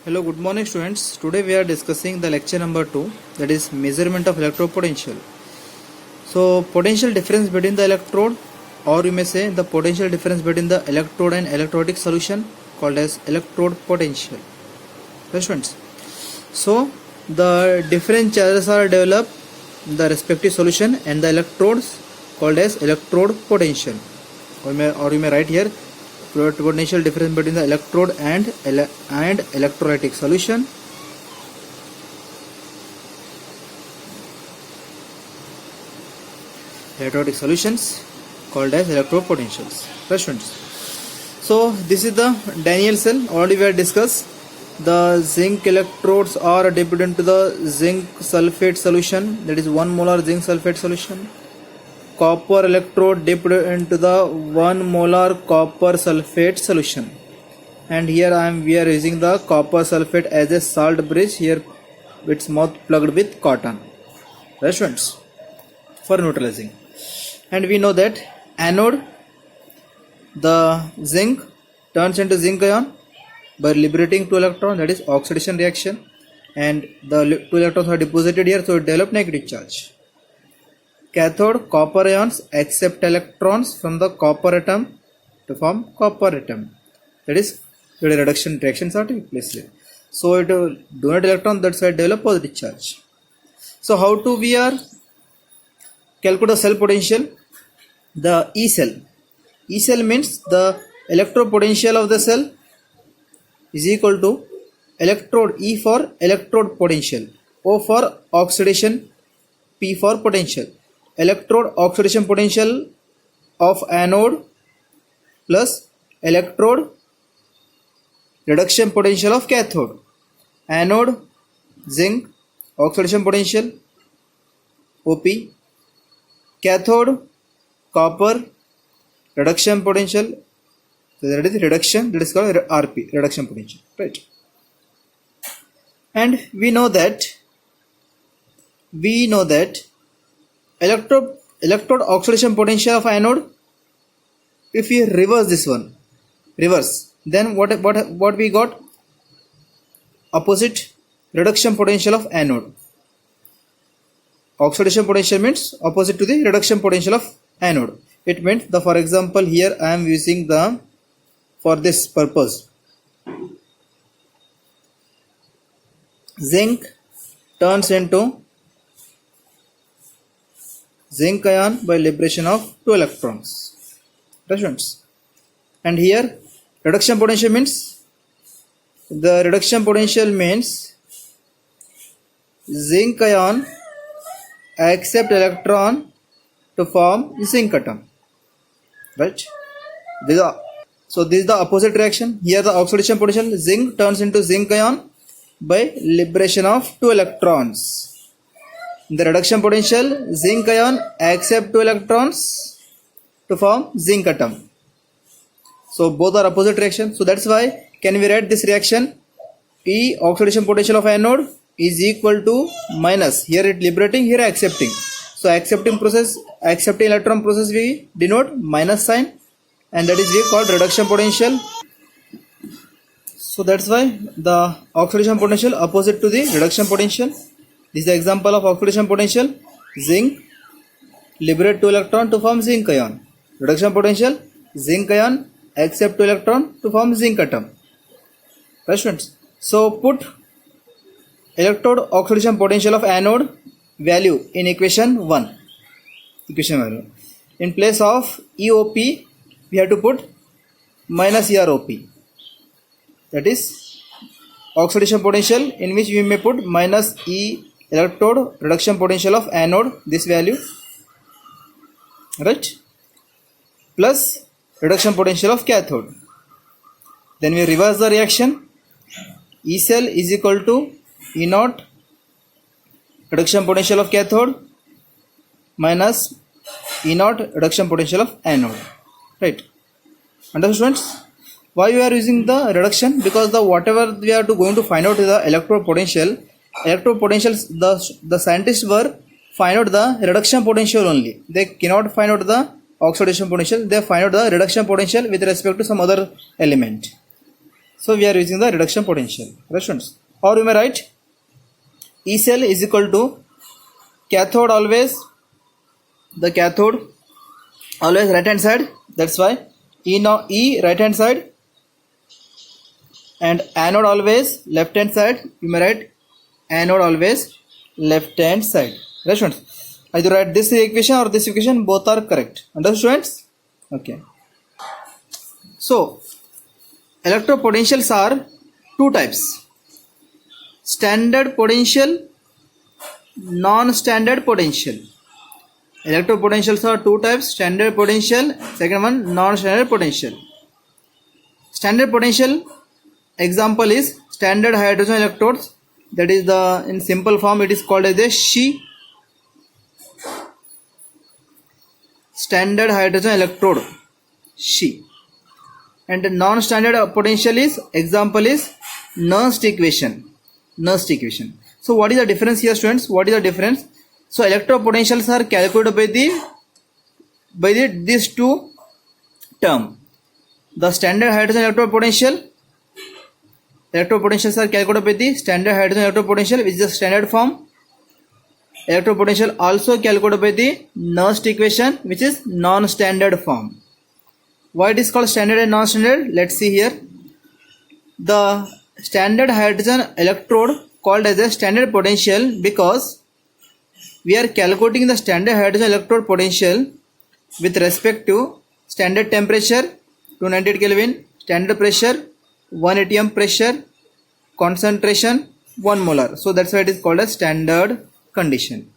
Hello, good morning students. Today we are discussing the lecture number 2, that is measurement of electrode potential. So potential difference between the electrode, or you may say the potential difference between the electrode and electrolytic solution, called as electrode potential. Right, students? So the different charges are developed in the respective solution and the electrodes called as electrode potential, or you may write here potential difference between the electrode and electrolytic solution. Electrolytic solutions called as electrode potentials. Right, students? So this is the Daniell cell. Already we have discussed the zinc electrodes are dipped into the zinc sulfate solution, that is 1 molar zinc sulfate solution. Copper electrode dipped into the 1 molar copper sulfate solution, and here we are using the copper sulfate as a salt bridge, here its mouth plugged with cotton. Right, students, for neutralizing. And we know that anode, the zinc turns into zinc ion by liberating 2 electrons, that is oxidation reaction, and the 2 electrons are deposited here, so it develops negative charge. Cathode, copper ions accept electrons from the copper atom to form copper atom. That is, the reduction reactions are taking place here. So it donate electron, that's why it develop positive charge. So how to we are calculate the cell potential? The E cell. E cell means the electrode potential of the cell is equal to electrode E for electrode potential, O for oxidation, P for potential. Electrode oxidation potential of anode plus electrode reduction potential of cathode. Anode zinc oxidation potential OP, cathode copper reduction potential, so that is reduction, that is called RP, reduction potential, right? And we know that electrode oxidation potential of anode, if we reverse this one, then what we got? Opposite reduction potential of anode. Oxidation potential means opposite to the reduction potential of anode. It means the, for example, here I am using the, for this purpose, zinc turns into zinc ion by liberation of 2 electrons. Students, and here reduction potential means, the reduction potential means zinc ion accept electron to form zinc atom, right? So this is the opposite reaction. Here the oxidation potential, zinc turns into zinc ion by liberation of 2 electrons. The reduction potential, zinc ion accept 2 electrons to form zinc atom. So both are opposite reaction. So that's why can we write this reaction? E oxidation potential of anode is equal to minus, here it liberating, here accepting. So accepting electron process we denote minus sign, and that is we called reduction potential. So that's why the oxidation potential opposite to the reduction potential. This is the example of oxidation potential. Zinc liberate 2 electron to form zinc ion. Reduction potential, zinc ion accept 2 electron to form zinc atom. Right, students? So put electrode oxidation potential of anode value in equation 1. Value. In place of EOP, we have to put minus EROP. That is oxidation potential, in which we may put minus E electrode reduction potential of anode, this value, right, plus reduction potential of cathode. Then we reverse the reaction. E cell is equal to E naught reduction potential of cathode minus E naught reduction potential of anode, right? Understood, students? Why we are using the reduction? Because the whatever we are going to find out is the electrode potential, the scientists were find out the reduction potential only. They cannot find out the oxidation potential, they find out the reduction potential with respect to some other element. So we are using the reduction potential. Right students? Or we may write E cell is equal to cathode always, the cathode always right hand side, that's why E right hand side, and anode always left hand side, you may write anode always left hand side. Right students? Either write this equation or this equation, both are correct. Understood students? Okay. So electropotentials are two types: standard potential, non-standard potential. Electropotentials are two types: standard potential, second one non-standard potential. Standard potential example is standard hydrogen electrodes, that is the in simple form it is called as a SHE, standard hydrogen electrode, SHE. And non-standard potential is example is Nernst equation, Nernst equation. So what is the difference here students? What is the difference? So electropotentials are calculated by these two term. The standard hydrogen electropotentials are calculated by the standard hydrogen electropotential, which is the standard form. Electropotential also calculated by the Nernst equation, which is non-standard form. Why it is called standard and non-standard? Let's see here. The standard hydrogen electrode called as a standard potential because we are calculating the standard hydrogen electrode potential with respect to standard temperature 298 Kelvin, standard pressure 1 atm pressure, concentration 1 molar. So that's why it is called a standard condition.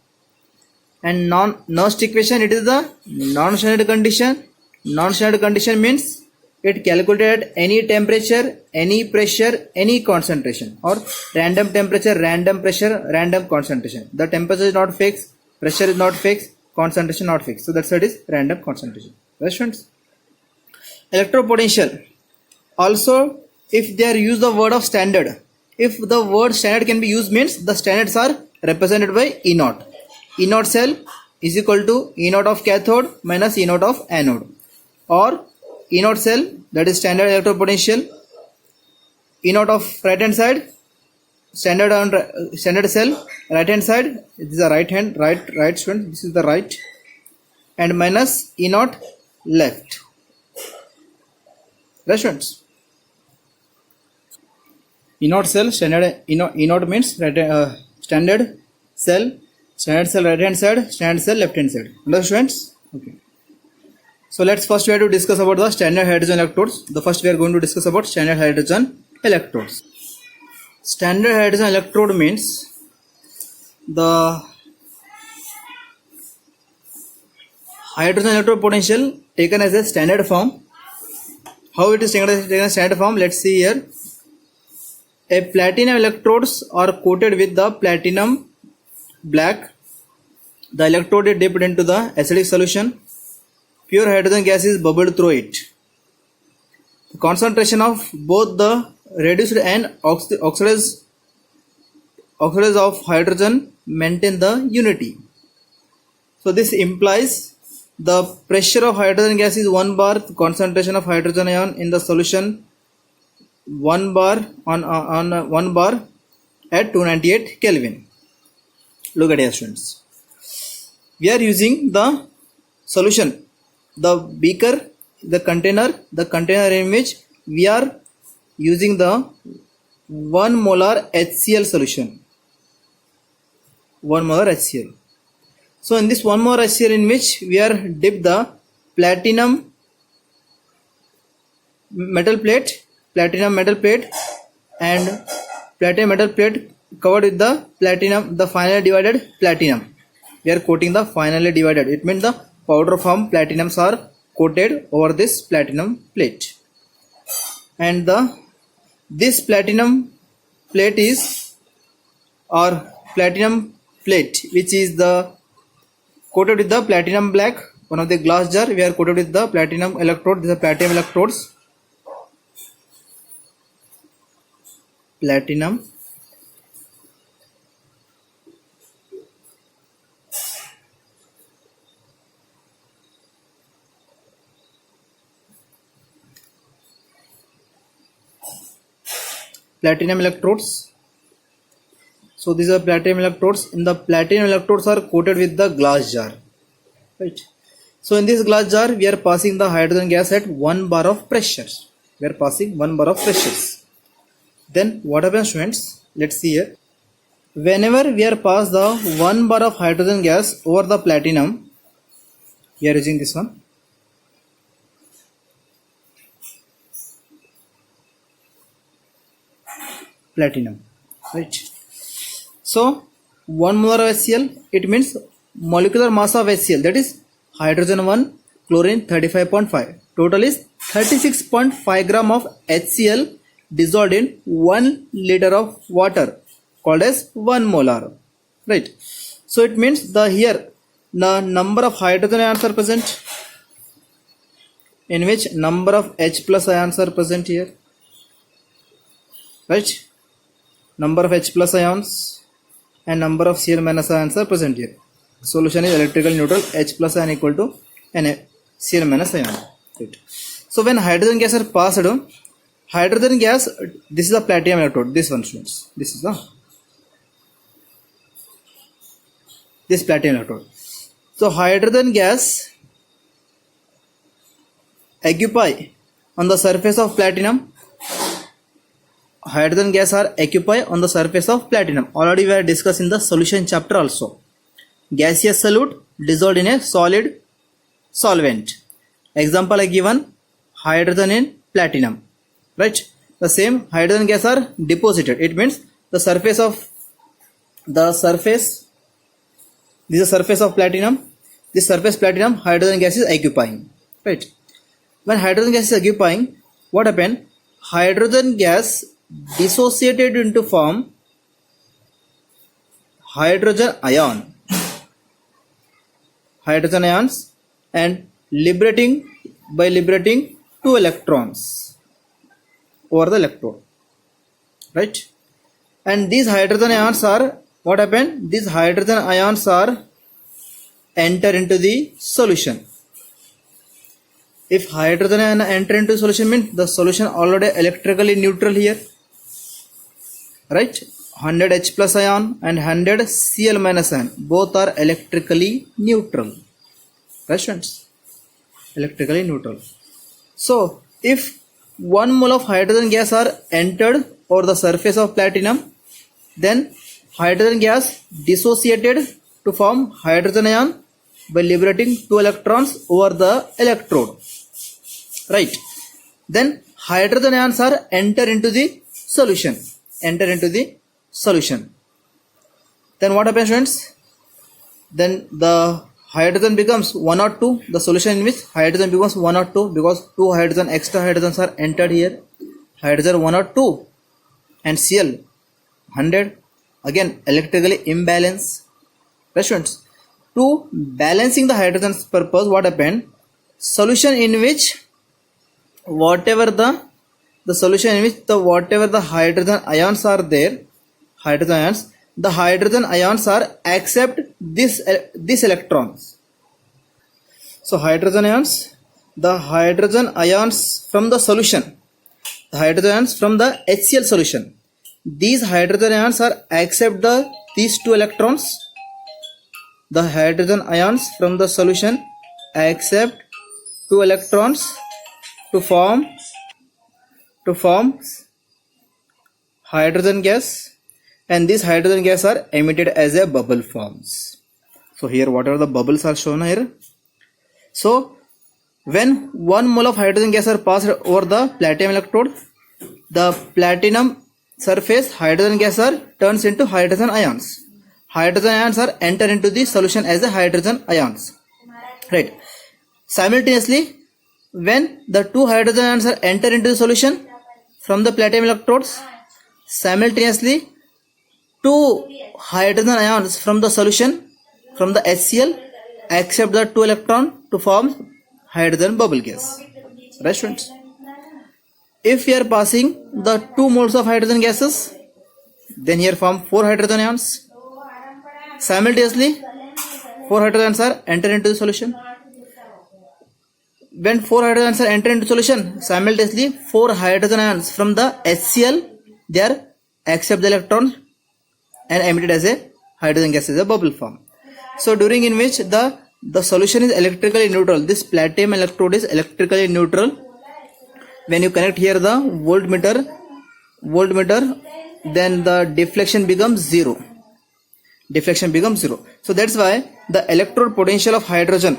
And Nernst equation, it is the non-standard condition. Non-standard condition means it calculated at any temperature, any pressure, any concentration, or random temperature, random pressure, random concentration. The temperature is not fixed, pressure is not fixed, concentration not fixed. So that's why it is random concentration. Right students? Electropotential also, if they are used the word of standard, if the word standard can be used means the standards are represented by E naught. E naught cell is equal to E naught of cathode minus E naught of anode, or E naught cell, that is standard electropotential, E naught of right hand side, standard cell right hand side, it is the right student, this is the right, and minus E naught left. Right students? E naught cell, standard E naught means standard cell right hand side, standard cell left hand side. Understood students? Okay. So let's first we have to discuss about the standard hydrogen electrodes. The first we are going to discuss about standard hydrogen electrodes. Standard hydrogen electrode means the hydrogen electrode potential taken as a standard form. How it is taken as a standard form? Let's see here. A platinum electrodes are coated with the platinum black. The electrode is dipped into the acidic solution. Pure hydrogen gas is bubbled through it. The concentration of both the reduced and oxidized of hydrogen maintain the unity. So this implies the pressure of hydrogen gas is 1 bar, the concentration of hydrogen ion in the solution 1 bar on 1 bar at 298 Kelvin. Look at here students. We are using the solution, the beaker, the container in which we are using the 1 molar HCl solution. 1 molar HCl. So in this 1 molar HCl in which we are dipped the platinum metal plate and platinum metal plate covered with the platinum, the finally divided platinum. We are coating the finally divided. It means the powder form platinums are coated over this platinum plate, and this platinum plate is or platinum plate which is the coated with the platinum black. One of the glass jar we are coated with the platinum electrode. These are platinum electrodes. Platinum platinum electrodes. So these are platinum electrodes. In the platinum electrodes are coated with the glass jar, right? So in this glass jar we are passing the hydrogen gas at 1 bar of pressure. We are passing 1 bar of pressures. Then what happens, students? Let's see here. Whenever we are pass the 1 bar of hydrogen gas over the platinum, we are using this one. Platinum, right? So 1 molar of HCl, it means molecular mass of HCl, that is hydrogen 1, chlorine 35.5. Total is 36.5 gram of HCl dissolved in 1 liter of water, called as 1 molar, right? So it means the number of hydrogen ions are present, in which number of H plus ions are present here, right? Number of H plus ions and number of Cl minus ions are present here. Solution is electrically neutral. H plus ion equal to Cl minus ion. Right. So when hydrogen gas are passed, hydrogen gas, this is a platinum electrode. This one, students. This is this platinum electrode. So hydrogen gas occupy on the surface of platinum. Hydrogen gas are occupy on the surface of platinum. Already we have discussed in the solution chapter also. Gaseous solute dissolved in a solid solvent. Example I given, hydrogen in platinum, right? The same hydrogen gas are deposited. It means the surface, this is the surface of platinum. This surface platinum hydrogen gas is occupying, right? When hydrogen gas is occupying, what happened? Hydrogen gas dissociated into form hydrogen ions and liberating 2 electrons over the electrode, right? And these hydrogen ions are, what happened? These hydrogen ions are enter into the solution. If hydrogen ion enter into solution, means the solution already electrically neutral here, right? 100 H plus ion and 100 Cl minus ion, both are electrically neutral, right students? Electrically neutral. So if 1 mole of hydrogen gas are entered over the surface of platinum, then hydrogen gas dissociated to form hydrogen ion by liberating 2 electrons over the electrode, right? Then hydrogen ions are enter into the solution. Then what happens, friends? Then the hydrogen becomes 1 or 2. The solution in which hydrogen becomes 1 or 2 because 2 hydrogen extra hydrogens are entered here. Hydrogen 1 or 2 and Cl 100. Again electrically imbalance. Right, students? To balancing the hydrogens purpose, what happened? Solution in which whatever the hydrogen ions are there, the hydrogen ions are accept this electrons. So the hydrogen ions from the solution, the hydrogen ions from the HCl solution, these hydrogen ions are accept these 2 electrons. The hydrogen ions from the solution accept 2 electrons to form hydrogen gas, and these hydrogen gas are emitted as a bubble forms. So here whatever the bubbles are shown here. So when 1 mole of hydrogen gas are passed over the platinum electrode, the platinum surface hydrogen gas are turns into hydrogen ions. Hydrogen ions are enter into the solution as a hydrogen ions, right? Simultaneously, when the 2 hydrogen ions are enter into the solution from the platinum electrodes, simultaneously 2 hydrogen ions from the solution from the HCl accept the 2 electron to form hydrogen bubble gas, right students? If we are passing the 2 moles of hydrogen gases, then here form 4 hydrogen ions. Simultaneously 4 hydrogen ions are enter into the solution. When 4 hydrogen ions are enter into solution, simultaneously 4 hydrogen ions from the HCl they are accept the electron and emitted as a hydrogen gas as a bubble form. So during in which the solution is electrically neutral. This platinum electrode is electrically neutral. When you connect here the voltmeter, then the deflection becomes zero. So that's why the electrode potential of hydrogen,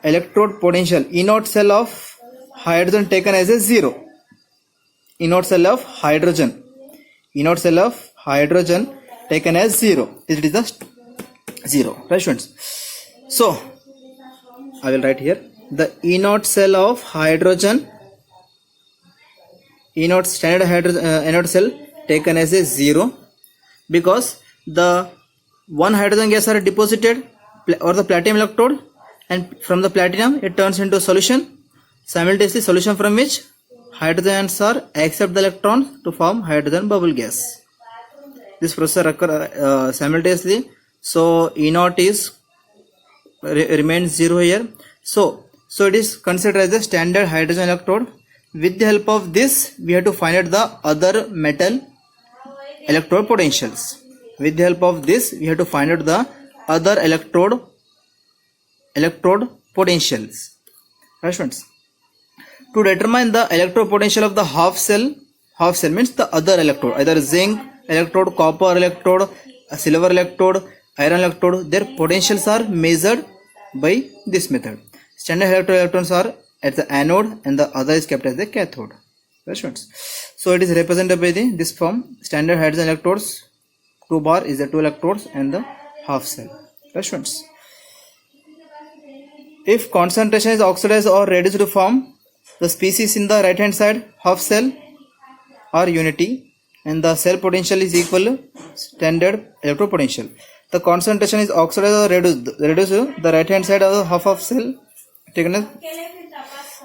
electrode potential, E0 cell of hydrogen taken as a zero. E0 cell of hydrogen taken as zero. It is the zero, right students? So I will write here the E0 cell of hydrogen, E0 standard hydrogen E0 cell taken as a zero, because the one hydrogen gas are deposited or the platinum electrode, and from the platinum it turns into a solution, simultaneously solution from which hydrogens are accept the electrons to form hydrogen bubble gas. This process occur simultaneously, so E0 is remains zero here. So it is considered as a standard hydrogen electrode. With the help of this, we have to find out the other metal electrode potentials. With the help of this, we have to find out the other electrode potentials. Right, friends? To determine the electrode potential of the half cell means the other electrode, either zinc electrode, copper electrode, silver electrode, iron electrode, their potentials are measured by this method. Standard electrons are at the anode and the other is kept as the cathode. Right, friends? So it is represented by this form. Standard hydrogen electrodes, 2 bar is the 2 electrodes and the half cell. Right, friends? If concentration is oxidized or reduced to form, the species in the right hand side, half cell or unity, and the cell potential is equal to standard electrode potential. The concentration is oxidized or reduced the right hand side of the half of cell taken as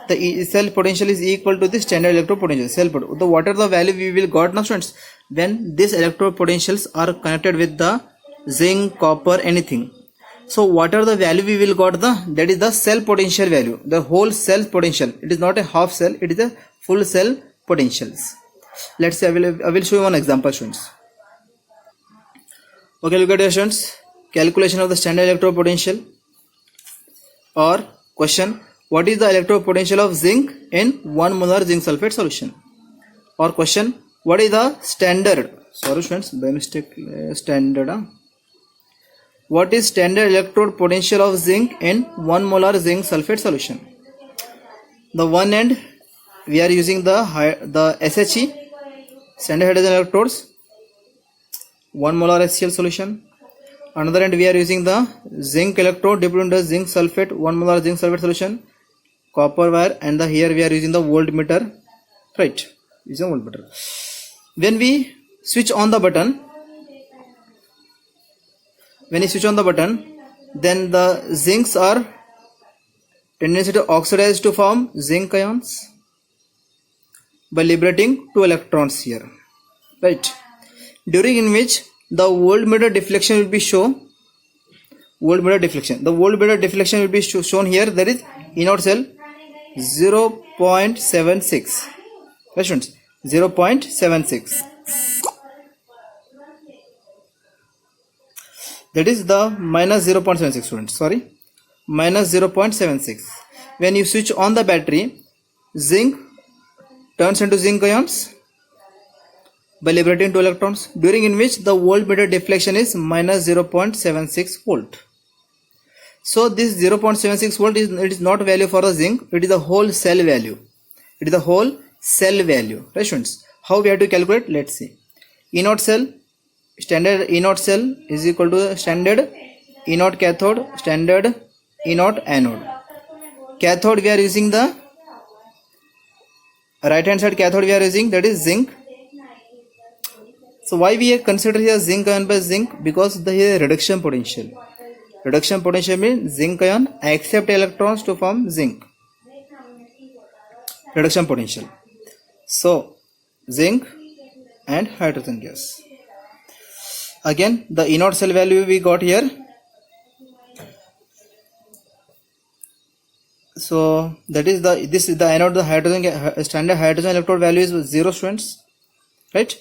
the cell potential is equal to the standard electrode potential. What are the value we will got now, students? When these electrode potentials are connected with the zinc, copper, anything. So what are the value we will got? That is the cell potential value, the whole cell potential. It is not a half cell, it is a full cell potentials. Let's say I will show you one example, students. Okay, look at your students. Calculation of the standard electrode potential, or question, what is the electrode potential of zinc in 1 molar zinc sulfate solution? Or question, what is the standard, sorry students, by mistake what is standard electrode potential of zinc in 1 molar zinc sulfate solution? The one end we are using the SHE, standard hydrogen electrodes, 1 molar HCl solution. Another end we are using the zinc electrode dipped into zinc sulfate, 1 molar zinc sulfate solution, copper wire, and here we are using the voltmeter, right? Is a voltmeter. When we switch on the button, then the zincs are tendency to oxidize to form zinc ions by liberating 2 electrons here, right? During in which the voltmeter deflection will be shown. The voltmeter deflection will be shown here. That is E0 cell 0.76. Right, students? 0.76. That is the minus 0.76, students. Sorry, minus 0.76. When you switch on the battery, zinc turns into zinc ions by liberating 2 electrons, during in which the voltmeter deflection is minus 0.76 volt. So this 0.76 volt is not value for the zinc, it is the whole cell value. Right, students? How we have to calculate? Let's see. E0 cell, standard E0 cell is equal to standard E0 cathode, standard E0 anode. Cathode we are using the right hand side cathode we are using, that is zinc. So why we consider here zinc ion by zinc? Because the here reduction potential. Reduction potential means zinc ion accept electrons to form zinc. Reduction potential. So zinc and hydrogen gas. Again, the E0 cell value we got here. So that is this is the anode, the hydrogen standard hydrogen electrode value is 0, students. right?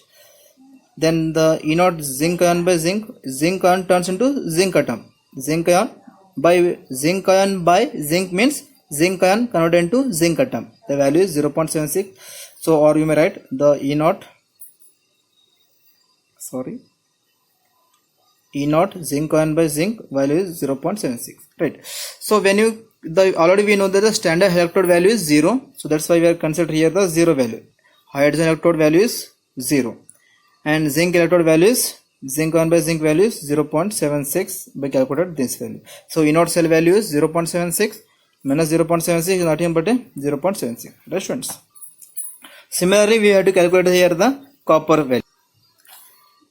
Then the E naught zinc ion by zinc ion turns into zinc atom. Zinc ion by zinc means zinc ion converted into zinc atom. The value is 0.76. So, or you may write the E naught zinc ion by zinc value is 0.76, right? So when you already we know that the standard electrode value is 0, so that's why we are considering here the 0 value. Hydrogen electrode value is 0 and zinc electrode value is zinc ion by zinc value is 0.76 by calculated this value. So E naught cell value is 0.76 minus 0.76 is nothing but 0.76, right students? Similarly, we have to calculate here the copper value.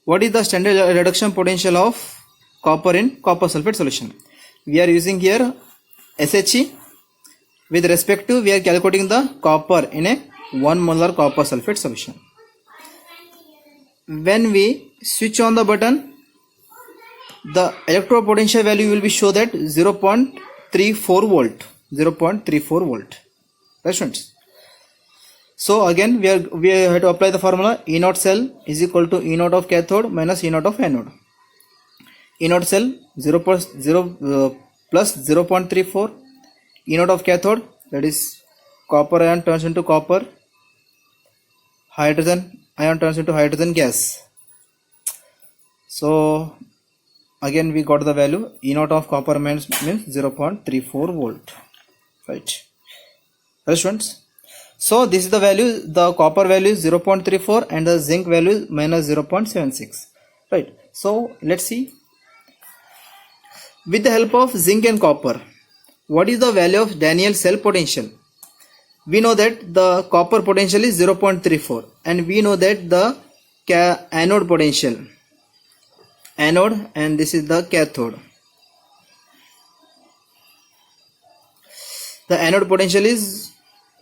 What is the standard reduction potential of copper in copper sulfate solution? We are using here SHE. With respect to, we are calculating the copper in a 1 molar copper sulfate solution. When we switch on the button, the electrode potential value will be show that 0.34 volt. 0.34 volt. Right students? So again we have to apply the formula. E naught cell is equal to E naught of cathode minus E naught of anode. E naught cell 0 plus 0.34. E naught of cathode, that is copper ion turns into copper, hydrogen ion turns into hydrogen gas. So again we got the value. E naught of copper means 0.34 volt, right? Right students? So this is the value. The copper value is 0.34 and the zinc value is minus 0.76, right? So let's see. With the help of zinc and copper, what is the value of Daniell cell potential? We know that the copper potential is 0.34 and we know that the anode potential, and this is the cathode. The anode potential is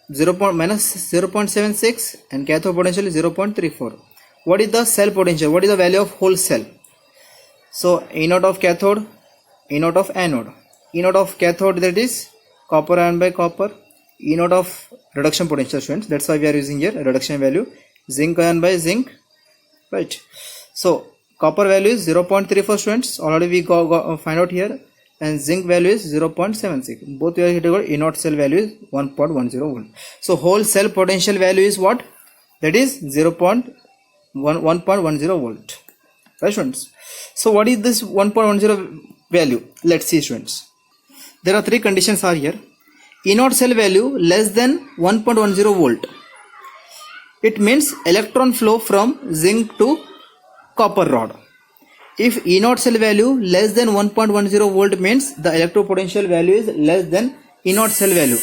minus 0.76 and cathode potential is 0.34. What is the cell potential? What is the value of whole cell? So E naught of cathode, E naught of anode. E naught of cathode, that is copper ion by copper. E naught of reduction potential students, that's why we are using here reduction value, zinc ion by zinc, right? So copper value is 0.34 students, already we find out here, and zinc value is 0.76. Both we are hitting E naught cell value is 1.10 volt. So whole cell potential value is what? That is 1.10 volt, right students? So what is this 1.10 value? Let's see students. There are three conditions are here. E naught cell value less than 1.10 volt. It means electron flow from zinc to copper rod. If E naught cell value less than 1.10 volt means the electropotential value is less than E naught cell value.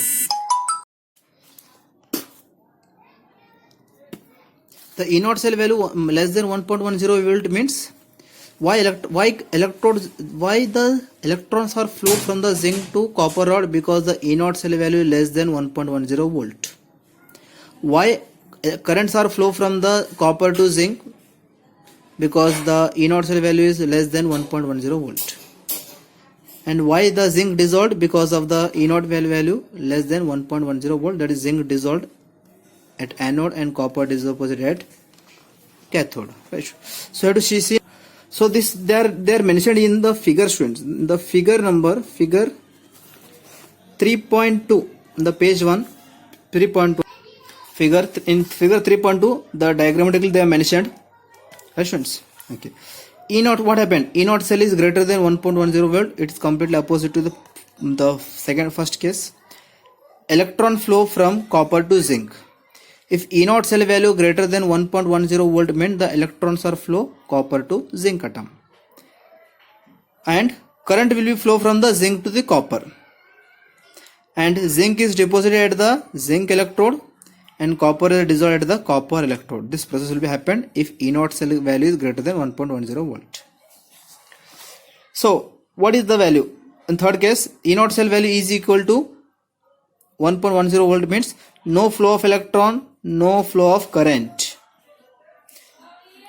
The E naught cell value less than 1.10 volt means why the electrons are flow from the zinc to copper rod? Because the E naught cell value is less than 1.10 volt. Why currents are flow from the copper to zinc? Because the E naught cell value is less than 1.10 volt. And why the zinc dissolved? Because of the E naught value less than 1.10 volt, that is zinc dissolved at anode and copper dissolved at cathode, right? So you have to see. So this they are mentioned in the figure students. The figure 3.2, the page 1, 3.2. In figure 3.2, the diagrammatically they are mentioned. Right students? Okay. E naught, what happened? E naught cell is greater than 1.10 volt. It is completely opposite to the first case. Electron flow from copper to zinc. If E naught cell value greater than 1.10 volt means the electrons are flow copper to zinc atom. And current will be flow from the zinc to the copper. And zinc is deposited at the zinc electrode and copper is dissolved at the copper electrode. This process will be happen if E naught cell value is greater than 1.10 volt. So what is the value? In third case, E naught cell value is equal to 1.10 volt means no flow of electron, no flow of current.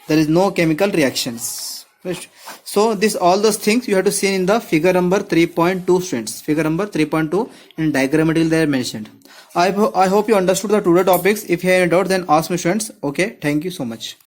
There is no chemical reactions. Right? So this all those things you have to see in the figure number 3.2 students. Figure number 3.2 in diagrammatically they are mentioned. I hope you understood the today topics. If you have any doubt, then ask me students. Okay, thank you so much.